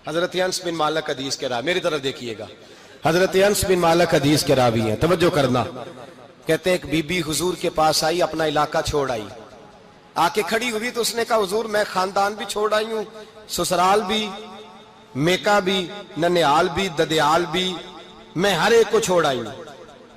حضرت انس بن مالک حدیث کے راوی، میری طرف دیکھیے گا، حضرت انس بن مالک حدیث کے راوی ہیں، توجہ کرنا۔ کہتے ہیں ایک بی بی حضور کے پاس آئی، اپنا علاقہ چھوڑ آئی، آ کے کھڑی ہوئی تو اس نے کہا حضور میں خاندان بھی چھوڑ آئی ہوں، سسرال بھی، میکا بھی، ننیال بھی، ددیال بھی، میں ہر ایک کو چھوڑ آئی ہوں،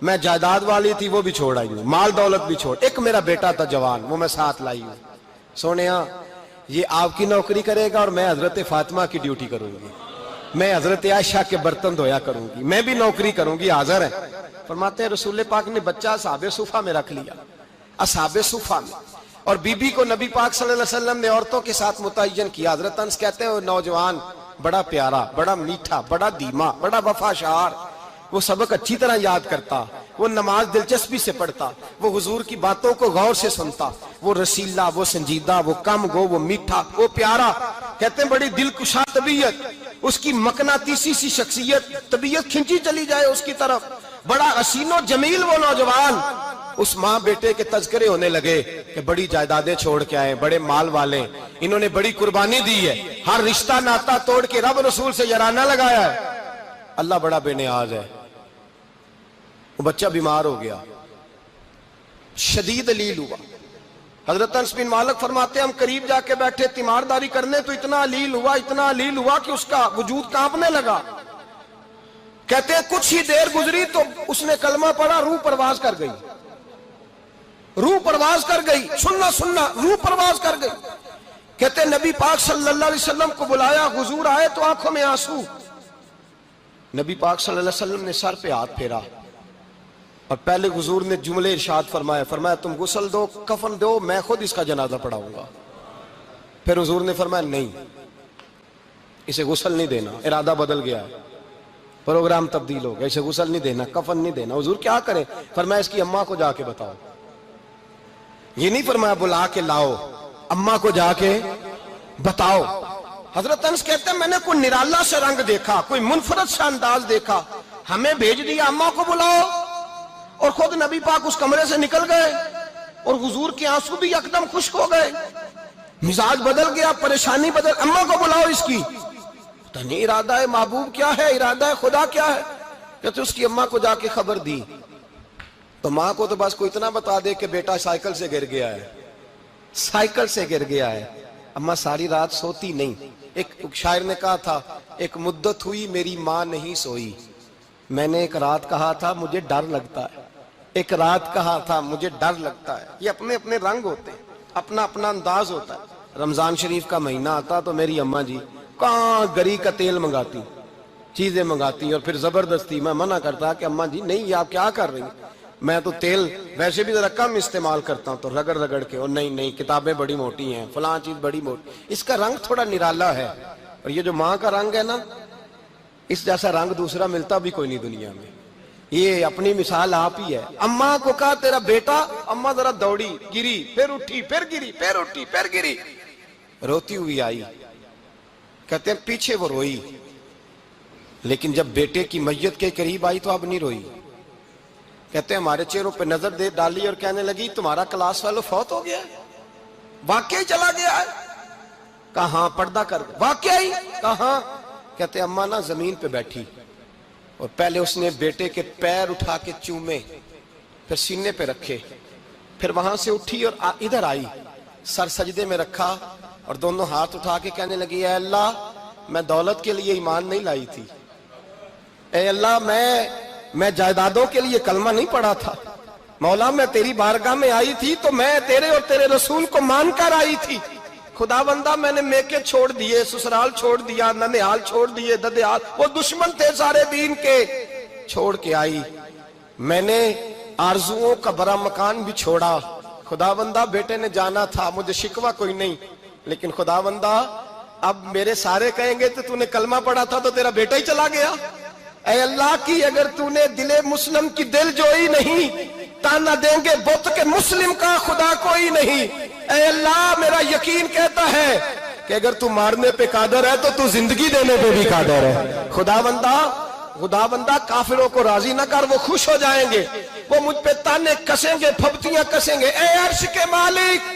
میں جائیداد والی تھی وہ بھی چھوڑ آئی ہوں، مال دولت بھی چھوڑ، ایک میرا بیٹا تھا جوان وہ میں ساتھ لائی ہوں۔ سونیا یہ آپ کی نوکری کرے گا اور میں حضرت فاطمہ کی ڈیوٹی کروں گی، میں حضرت عائشہ کے برتن دھویا کروں گی، میں بھی نوکری کروں گی، حاضر ہے۔ فرماتے ہیں رسول پاک نے بچہ اصحاب صفہ میں رکھ لیا، اصحاب صفہ میں، اور بی بی کو نبی پاک صلی اللہ علیہ وسلم نے عورتوں کے ساتھ متعین کیا۔ حضرت انس کہتے ہیں وہ نوجوان بڑا پیارا، بڑا میٹھا، بڑا دھیما، بڑا وفاشار، وہ سبق اچھی طرح یاد کرتا، وہ نماز دلچسپی سے پڑھتا، وہ حضور کی باتوں کو غور سے سنتا، وہ رسیلا، وہ سنجیدہ، وہ کم گو، وہ میٹھا، وہ پیارا۔ کہتے ہیں بڑی دلکشا طبیعت، اس کی مقناطیسی سی شخصیت، طبیعت کھنچی چلی جائے اس کی طرف، بڑا حسین و جمیل وہ نوجوان۔ اس ماں بیٹے کے تذکرے ہونے لگے کہ بڑی جائیدادیں چھوڑ کے آئے، بڑے مال والے، انہوں نے بڑی قربانی دی ہے، ہر رشتہ ناتا توڑ کے رب رسول سے یارانہ لگایا ہے، اللہ بڑا بے نیاز ہے۔ وہ بچہ بیمار ہو گیا، شدید علیل ہوا۔ حضرت انس بن مالک فرماتے ہیں ہم قریب جا کے بیٹھے تیمارداری کرنے تو اتنا علیل ہوا کہ اس کا وجود کانپنے لگا۔ کہتے ہیں کچھ ہی دیر گزری تو اس نے کلمہ پڑھا، روح پرواز کر گئی، روح پرواز کر گئی، سننا روح پرواز کر گئی۔ کہتے ہیں نبی پاک صلی اللہ علیہ وسلم کو بلایا، حضور آئے تو آنکھوں میں آنسو۔ نبی پاک صلی اللہ علیہ وسلم نے سر پہ ہاتھ پھیرا اور پہلے حضور نے جملے ارشاد فرمایا تم غسل دو، کفن دو، میں خود اس کا جنازہ پڑھاؤں گا۔ پھر حضور نے فرمایا نہیں، اسے غسل نہیں دینا، ارادہ بدل گیا ہے، پروگرام تبدیل ہو گیا، اسے غسل نہیں دینا، کفن نہیں دینا۔ حضور کیا کرے؟ فرمایا اس کی اماں کو جا کے بتاؤ۔ یہ نہیں فرمایا بلا کے لاؤ، اماں کو جا کے بتاؤ۔ حضرت انس کہتے ہیں میں نے کوئی نرالا سے رنگ دیکھا، کوئی منفرد سے انداز دیکھا، ہمیں بھیج دیا اماں کو بلاؤ، اور خود نبی پاک اس کمرے سے نکل گئے اور حضور کے آنسو بھی یکدم خشک ہو گئے، مزاج بدل گیا، پریشانی بدل، اماں کو بلاؤ اس کی۔ تو نہیں ارادہ ہے محبوب کیا ہے، ارادہ ہے خدا کیا ہے؟ کہتے اس کی اماں کو جا کے خبر دی تو ماں کو تو بس کوئی اتنا بتا دے کہ بیٹا سائیکل سے گر گیا ہے، سائیکل سے گر گیا ہے۔ اماں ساری رات سوتی نہیں۔ ایک شاعر نے کہا تھا ایک مدت ہوئی میری ماں نہیں سوئی، میں نے ایک رات کہا تھا مجھے ڈر لگتا ہے، ایک رات کہا تھا مجھے ڈر لگتا ہے۔ یہ اپنے اپنے رنگ ہوتے ہیں، اپنا اپنا انداز ہوتا ہے۔ رمضان شریف کا مہینہ آتا تو میری اماں جی کہاں گری کا تیل منگاتی، چیزیں منگاتی، اور پھر زبردستی میں منع کرتا کہ اماں جی نہیں، یہ آپ کیا کر رہی ہیں، میں تو تیل ویسے بھی ذرا کم استعمال کرتا ہوں، تو رگڑ رگڑ کے، اور نہیں کتابیں بڑی موٹی ہیں، فلاں چیز بڑی موٹی، اس کا رنگ تھوڑا نرالا ہے۔ اور یہ جو ماں کا رنگ ہے نا، اس جیسا رنگ دوسرا ملتا بھی کوئی نہیں دنیا میں۔ یہ اپنی مثال آپ ہی ہے۔ اماں کو کہا تیرا بیٹا، اماں ذرا دوڑی، گری، پھر اٹھی، پھر گری، پھر اٹھی، پھر گری، روتی ہوئی آئی۔ کہتے ہیں پیچھے وہ روئی، لیکن جب بیٹے کی میت کے قریب آئی تو اب نہیں روئی۔ کہتے ہیں ہمارے چہروں پہ نظر دے ڈالی اور کہنے لگی تمہارا کلاس فیلو فوت ہو گیا ہے، واقعی چلا گیا ہے؟ کہاں پردہ کر، واقعی کہاں؟ کہتے اماں نا زمین پہ بیٹھی اور پہلے اس نے بیٹے کے پیر اٹھا کے چومے، پھر سینے پہ رکھے، پھر وہاں سے اٹھی اور ادھر آئی، سر سجدے میں رکھا اور دونوں ہاتھ اٹھا کے کہنے لگی اے اللہ میں دولت کے لیے ایمان نہیں لائی تھی، اے اللہ میں جائیدادوں کے لیے کلمہ نہیں پڑھا تھا، مولا میں تیری بارگاہ میں آئی تھی تو میں تیرے اور تیرے رسول کو مان کر آئی تھی، خدا بندہ میں نے میکے چھوڑ دیے، سسرال چھوڑ دیا، ننیال چھوڑ دیے، ددیال، وہ دشمن تھے سارے دین کے، چھوڑ کے آئی، میں نے آرزوؤں کا بڑا مکان بھی چھوڑا، خدا بندہ بیٹے نے جانا تھا، مجھے شکوہ کوئی نہیں، لیکن خدا بندہ اب میرے سارے کہیں گے تو نے کلمہ پڑھا تھا تو تیرا بیٹا ہی چلا گیا، اے اللہ کی اگر تو نے دل مسلم کی دل جوئی نہیں، تانا دیں گے بت کے مسلم کا خدا کوئی نہیں، اے اللہ میرا یقین کہتا ہے کہ اگر تو مارنے پہ قادر ہے تو تو زندگی دینے پہ بھی قادر ہے، خدا بندہ کافروں کو راضی نہ کر، وہ خوش ہو جائیں گے، وہ مجھ پہ تانے کسیں گے، پھپتیاں کسیں گے، اے عرش کے مالک